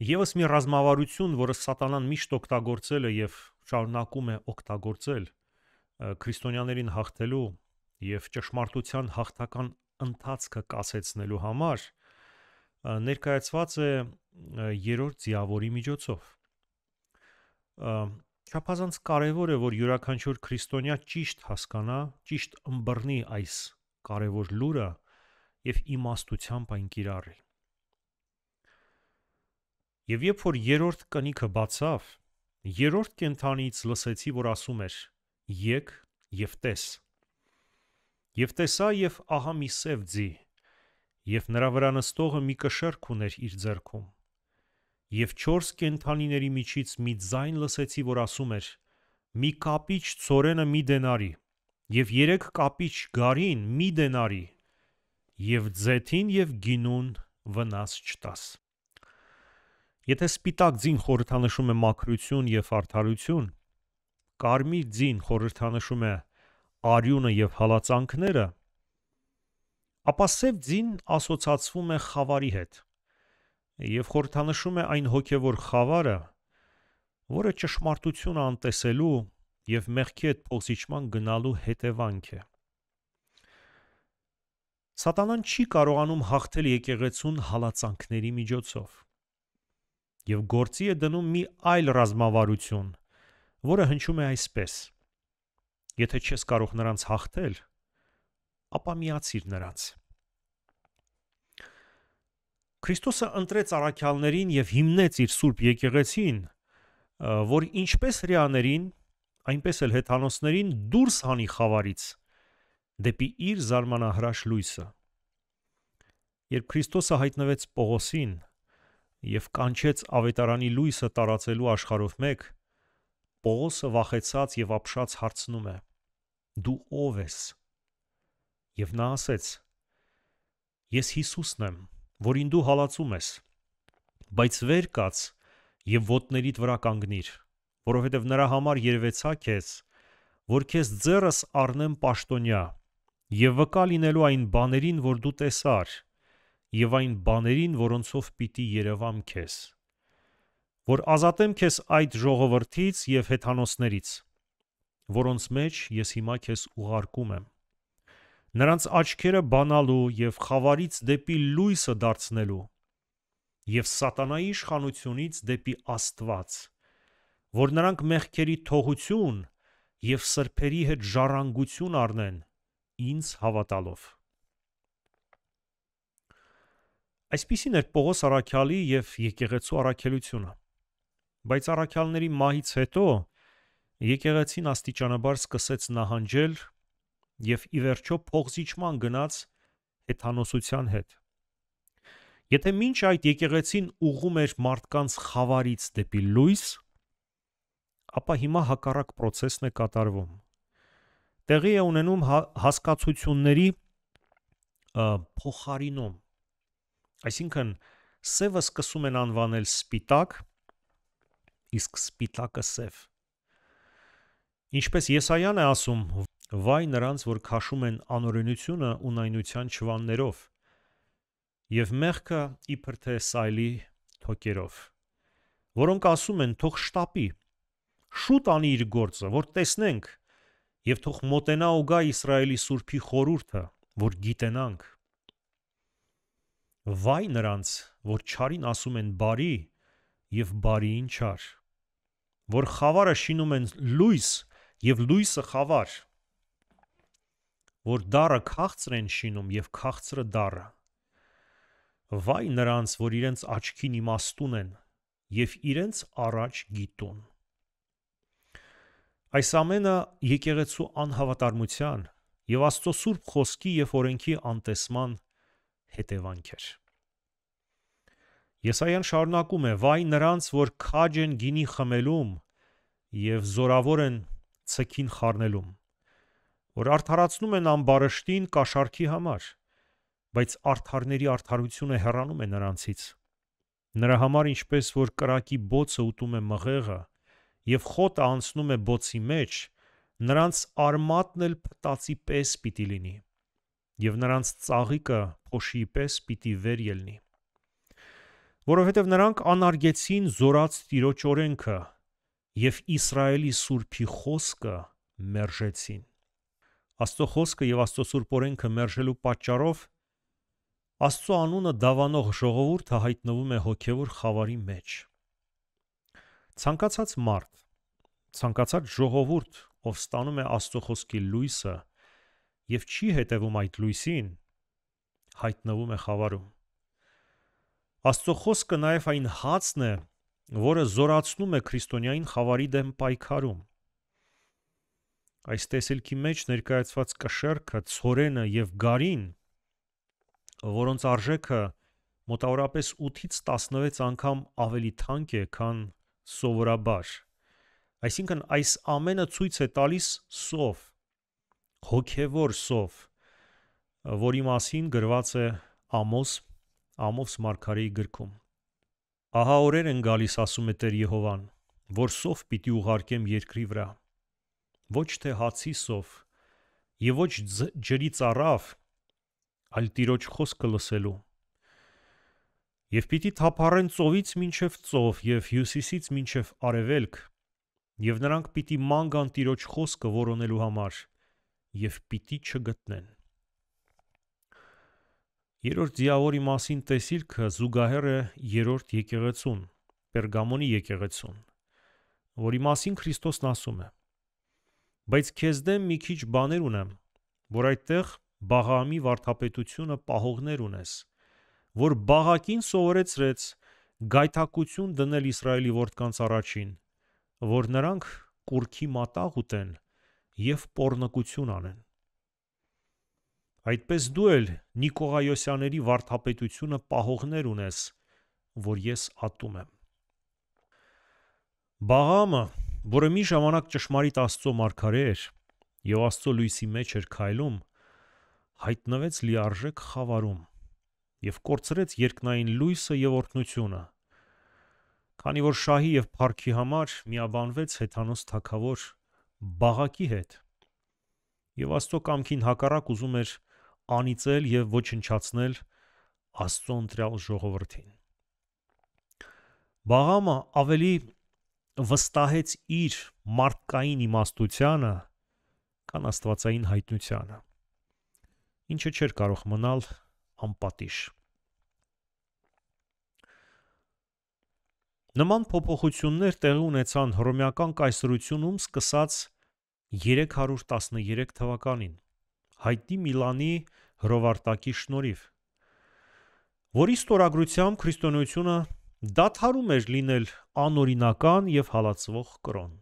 Եվս մի ռազմավարություն, որը սատանան միշտ օգտագործել է եւ շարունակում է օգտագործել քրիստոնյաներին հաղթելու եւ ճշմարտության հաղթական ընթացքը կասեցնելու համար, ներկայացված է երրորդ ձիավորի միջոցով։ Չափազանց կարևոր է, որ յուրաքանչյուր քրիստոնյա ճիշտ հասկանա, ճիշտ ըմբռնի այս կարևոր լուրը եւ իմաստությամբ այն կիրառի։ Եվ երբ որ երրորդ կնիքը բացավ, երրորդ կենդանից լսեցի, որ ասում էր. «Եկ եւ տես»։ Եվ տեսա եւ ահա մի սև ձի, եւ նրա վրա նստողը մի կշեռք ուներ իր ձեռքում։ Եվ 4 կենդանիների միջից մի ձայն լսեցի, որ ասում էր. «Մի կապիչ ցորենը մի դենարի, եւ 3 կապիչ գարին մի դենարի, եւ ձեթին եւ գինուն վնաս չտաս»։ Եթե սպիտակ ձին խորհրդանշում է մաքրություն եւ արդարություն, կարմիր ձին խորհրդանշում է արյունը եւ հալածանքները, ապա սև ձին ասոցացվում է խավարի հետ եւ խորհրդանշում է այն հոգեվոր խավարը, որը ճշմարտությունը անտեսելու եւ մեղքի հետ փոխզիջման գնալու հետևանք է։ Սատանան չի կարողանում հաղթել եկեղեցուն հալածանքների միջոցով եւ գործի է դնում մի այլ ռազմավարություն, որը հնչում է այսպես. եթե չես կարող նրանց հաղթել, ապա միացիր նրանց։ Քրիստոսը ընտրեց առաքյալներին եւ հիմնեց իր սուրբ եկեղեցին, որ ինչպես հրեաներին, այնպես էլ հեթանոսներին դուրս հանի խավարից դեպի իր զարմանահրաշ լույսը։ Երբ Քրիստոսը հայտնվեց Պողոսին եւ կանչեց ավետարանի լույսը տարածելու աշխարհով մեկ, Պողոսը վախեցած եւ ապշած հարցնում է. «Դու ով ես»։ Եվ նա ասեց. «Ես Հիսուսն եմ, որին դու հալածում ես, բայց վեր կաց եւ ոտներիդ վրա կանգնիր, որովհետեւ նրա համար երևեցա քեզ, որ քեզ ձեռս առնեմ պաշտոնյա եւ վկա լինելու այն բաներին, որ դու տեսար, եւ այն բաներին, որոնցով պիտի երևամ քեզ, որ ազատեմ քեզ այդ ժողովրդից եւ հեթանոսներից, որոնց մեջ ես հիմա քեզ ուղարկում եմ, նրանց աչքերը բանալու եւ խավարից դեպի լույսը դարձնելու եւ սատանայի իշխանությունից դեպի Աստված, որ նրանք մեղքերի թողություն եւ սրբերի հետ ժառանգություն առնեն ինձ հավատալով»։ Այսպիսին էր Պողոս առաքյալի եւ եկեղեցու առաքելությունը, բայց առաքյալների մահից հետո եկեղեցին աստիճանաբար սկսեց նահանջել եւ ի վերջո փոխզիջման գնաց հեթանոսության հետ։ Եթե մինչ այդ եկեղեցին ուղղում էր մարդկանց խավարից դեպի լույս, ապա հիմա հակառակ պրոցեսն է կատարվում։ Տեղի է ունենում հասկացությունների փոխարինում, այսինքն սևը սկսում են անվանել սպիտակ, իսկ սպիտակը սև։ Ինչպես Եսայան է ասում. «Վայ նրանց, որ քաշում են անօրենությունը ունայնության չվաններով, եւ մեղքը իբր թե սայլի թոկերով, որոնք ասում են. թող շտապի, շուտ անի իր գործը, որ տեսնենք, եւ թող մոտենա ու գա Իսրայելի Սուրբի խորհուրդը, որ գիտենանք։ Վայ նրանց, որ չարին ասում են բարի եւ բարիին չար, որ խավարը շինում են լույս եւ լույսը խավար, որ դառը քաղցր են շինում եւ քաղցրը դառը։ Վայ նրանց, որ իրենց աչքին իմաստուն են եւ իրենց առաջ գիտուն»։ Այս ամենը եկեղեցու անհավատարմության եւ Աստծո սուրբ խոսքի եւ օրենքի անտեսման հետևանք էր։ Եսայան շարունակում է. «Վայ նրանց, որ քաջ են գինի խմելում եւ զորավոր են ցքին խառնելում, որ արդարացնում են ամբարշտին կաշառքի համար, բայց արդարների արդարությունը հեռանում է նրանցից։ Նրա համար ինչպես որ կրակի բոցը ուտում է մղեղը եւ խոտը անցնում է բոցի մեջ, նրանց արմատն էլ փտածի պես պիտի լինի, եւ նրանց ծաղիկը փոշիի պես պիտի վեր ելնի։ որովհետև նրանք անարգեցին զորած Տիրոջ օրենքը և Իսրայելի Սուրբի խոսքը մերժեցին։ Աստծո խոսքը և Աստծո Սուրբ օրենքը մերժելու պատճառով Աստծո անունը դավանող ժողովուրդը հայտնվում է հոգևոր խավարի մեջ։ Ցանկացած մարդ, ցանկացած ժողովուրդ, ով ստանում է Աստծո խոսքի լույսը և չի հետևում այդ լույսին, հայտնվում է խավարում։ Աստծո խոսքը նաև այն հացն է, որը զորացնում է քրիստոնյային խավարի դեմ պայքարում։ Այս տեսիլքի մեջ ներկայացված կշեռքը, ցորենը և գարին, որոնց արժեքը մոտավորապես 8-ից 16 անգամ ավելի թանկ է, քան սովորաբար։ Այսինքն այս ամենը ցույց է տալիս սով, հոգևոր սով, որի մասին գրված է Ամոս մարգարեի գրքում։ Ահա օրեր են գալիս, ասում է Տեր Եհովան, որ սով պիտի ուղարկեմ երկրի վրա, ոչ թե հացի սով և ոչ ջրի ծառավ, այլ Տիրոջ խոսքը լսելու։ Եվ պիտի թափառեն ծովից մինչև ծով և հյուսիսից մինչև արևելք, և նրանք պիտի ման գան Տիրոջ խոսքը որոնելու համար և պիտի չգտնեն։ Երրորդ ձիավորի մասին տեսիլքը զուգահեռ է երրորդ եկեղեցուն, Պերգամոնի եկեղեցուն, որի մասին Քրիստոսն ասում է. բայց քեզ դեմ մի քիչ բաներ ունեմ, որ այդտեղ Բաղաամի վարդապետությունը պահողներ ունես, որ Բաղակին սովորեցրեց գայթակղություն դնել Իսրայելի որդկանց առաջին, որ նրանք կուռքի մատաղ ուտեն և պոռնկություն անեն։ Այդպես դու էլ Նիկողայոսյանների վարդապետությունը պահողներ ունես, որ ես ատում եմ։ Բաղաամը, որը մի ժամանակ ճշմարիտ Աստծո մարգարե էր և Աստծո լույսի մեջ էր քայլում, հայտնվեց լիարժեք խավարում և կորցրեց երկնային լույսը և օրհնությունը, քանի որ շահի և փառքի համար միաբանվեց հեթանոս թագավոր Բաղակի հետ և Աստծո կամքին հակառակ ուզում էր անիծել և ոչնչացնել Աստծո ընտրյալ ժողովրդին։ Բաղաամը ավելի վստահեց իր մարդկային իմաստությանը, քան աստվածային հայտնությանը, ինչը չէր կարող մնալ անպատիժ։ Նման փոփոխություններ տեղի ունեցան հռոմեական կայսրությունում սկսած 313 թվականին, հայտնի Միլանի հրովարտակի շնորհիվ, որի ստորագրությամբ քրիստոնեությունը դադարում էր լինել անօրինական և հալածվող կրոն։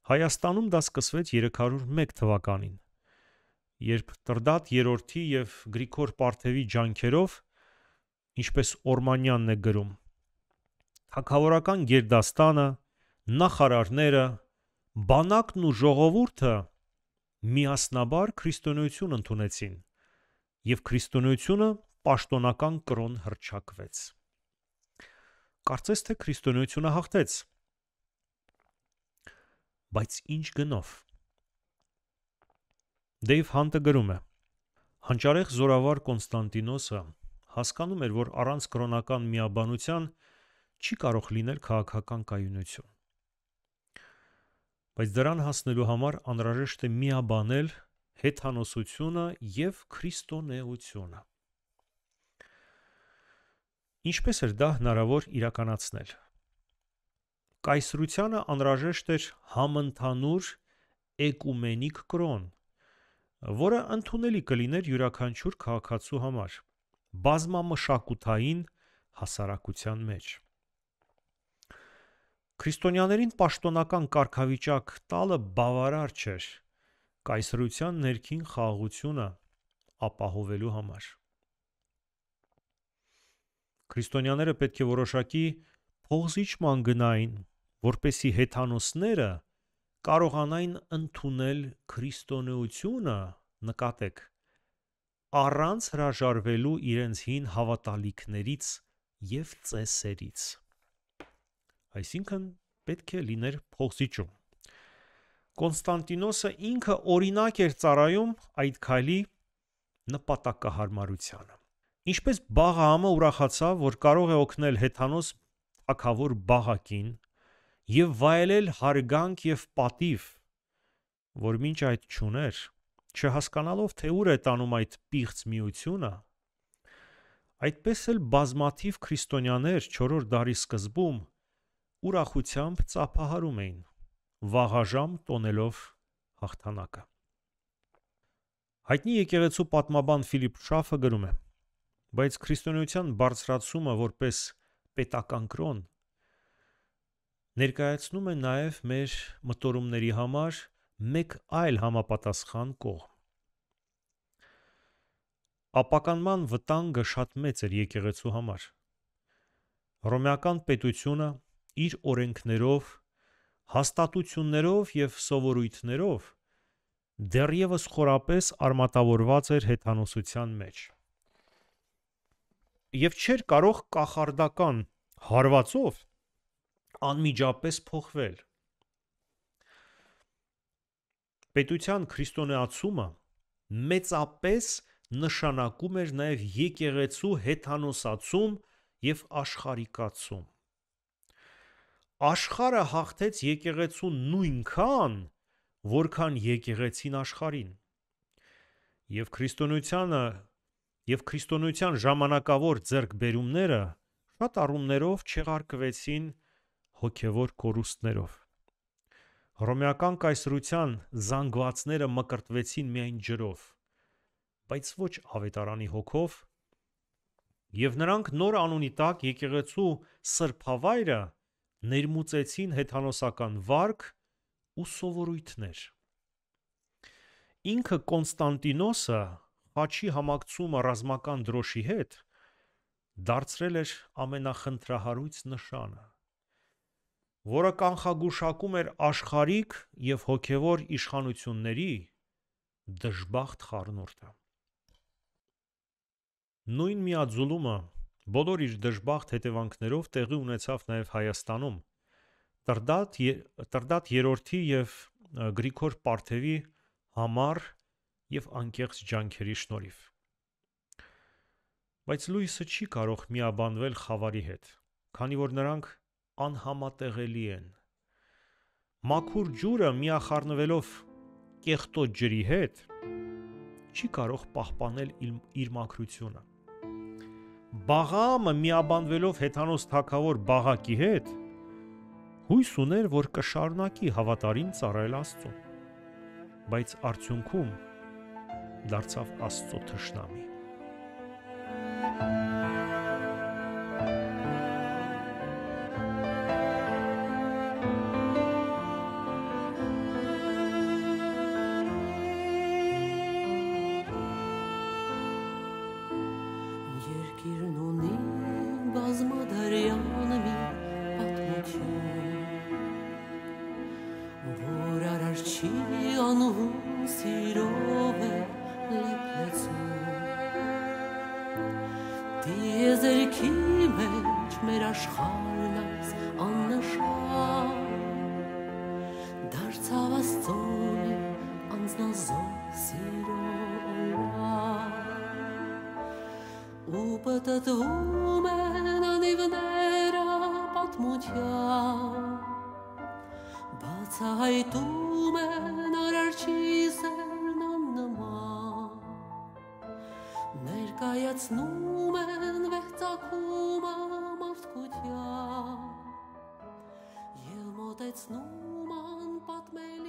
Հայաստանում դա սկսվեց 301 թվականին, երբ Տրդատ III և Գրիգոր Պարթևի ջանքերով, ինչպես Օրմանյանն է գրում, թագավորական գերդաստանը, նախարարները, բանակն ու ժողովուրդը միասնաբար քրիստոնեություն ընդունեցին, և քրիստոնեությունը պաշտոնական կրոն հռչակվեց։ Կարծես թե քրիստոնեությունը հաղթեց, բայց ինչ գնով։ Դեյվ Հանտը գրում է. հանճարեղ զորավար Կոնստանտինոսը հասկանում էր, որ առանց կրոնական միաբանության չի կարող լինել քաղաքական կայունություն։ Բայց դրան հասնելու համար անհրաժեշտ է միաբանել հեթանոսությունը և քրիստոնեությունը։ Ինչպես էր դա հնարավոր իրականացնել։ Կայսրությանը անհրաժեշտ էր համընդհանուր էկումենիկ կրոն, որը ընդունելի կլիներ յուրաքանչյուր քաղաքացու համար, բազմամշակութային հասարակության մեջ։ Քրիստոնյաներին պաշտոնական կարգավիճակ տալը բավարար չէր կայսրության ներքին խաղաղությունը ապահովելու համար։ Քրիստոնյաները պետք է որոշակի փոխզիջման գնային, որպեսզի հեթանոսները կարողանային ընդունել քրիստոնեությունը, նկատեք, առանց հրաժարվելու իրենց հին հավատալիքներից և ծեսերից։ Այսինքն պետք է լիներ փոխզիջում։ Կոնստանտինոսը ինքը օրինակ էր ծառայում այդ քայլի նպատակահարմարությանը։ Ինչպես Բաղաամը ուրախացավ, որ կարող է օգնել հեթանոս թագավոր Բաղակին եւ վայելել հարգանք եւ պատիվ, որ մինչ այդ չուներ, չհասկանալով թե ուր է տանում այդ պիղծ միությունը, այդպես էլ բազմաթիվ քրիստոնյաներ 4-րդ դարի սկզբում ուրախությամբ ծափահարում էին, վաղաժամ տոնելով հաղթանակը։ Հայտնի եկեղեցու պատմաբան Ֆիլիպ Շաֆը գրում է. բայց քրիստոնեության բարձրացումը որպես պետական կրոն ներկայացնում է նաև մեր մտորումների համար մեկ այլ համապատասխան կողմ։ Ապականման վտանգը շատ մեծ էր եկեղեցու համար։ Հռոմեական պետությունը իր օրենքներով, հաստատություններով եւ սովորույթներով դեռևս խորապես արմատավորված էր հեթանոսության մեջ եւ չէր կարող կախարդական հարվածով անմիջապես փոխվել։ Պետության քրիստոնեացումը մեծապես նշանակում էր նաև եկեղեցու հեթանոսացում եւ աշխարհիկացում։ Աշխարհը հաղթեց եկեղեցուն նույնքան, որքան եկեղեցին աշխարհին։ Եվ քրիստոնեության ժամանակավոր ձեռքբերումները շատ առումներով չեղարկվեցին հոգևոր կորուստներով։ Հռոմեական կայսրության զանգվածները մկրտվեցին միայն ջրով, բայց ոչ ավետարանի հոգով, եւ նրանք նոր անունի տակ եկեղեցու սրբավայրը ներմուծեցին հեթանոսական վարք ու սովորույթներ։ Ինքը Կոնստանտինոսը խաչի համակցումը ռազմական դրոշի հետ դարձրել էր ամենախնդրահարույց նշանը, որը կանխագուշակում էր աշխարհիկ եւ հոգևոր իշխանությունների դժբախտ խառնուրդը։ Նույն միաձուլումը բոլոր իր դժբախտ հետևանքներով տեղի ունեցավ նաև Հայաստանում, Տրդատ III եւ Գրիգոր Պարթևի համառ եւ անկեղծ ջանքերի շնորհիվ։ Բայց լույսը չի կարող միաբանվել խավարի հետ, քանի որ նրանք անհամատեղելի են։ Մաքուր ջուրը միախառնվելով կեղտոտ ջրի հետ չի կարող պահպանել իր մաքրությունը։ Բաղաամը միաբանվելով հեթանոս թագավոր Բաղակի հետ հույս ուներ, որ կշարունակի հավատարիմ ծառայել Աստծուն, բայց արդյունքում դարձավ Աստծո թշնամի։ Երկիրն ունի բազմադարյան մի պատմություն, որ արարչի անուն սիրով է լեփլեցում։ Տիեզերքի մեջ մեր աշխարհն այս աննշան դարձավ Աստծո անձնազոհ սիրո օրվան։ Ու պատտվում են անիվները պատմության, բացահայտում են արարչի սերն աննման, ներկայացնում են վեհծակումը մարդկության, և մոտեցնում անպատմել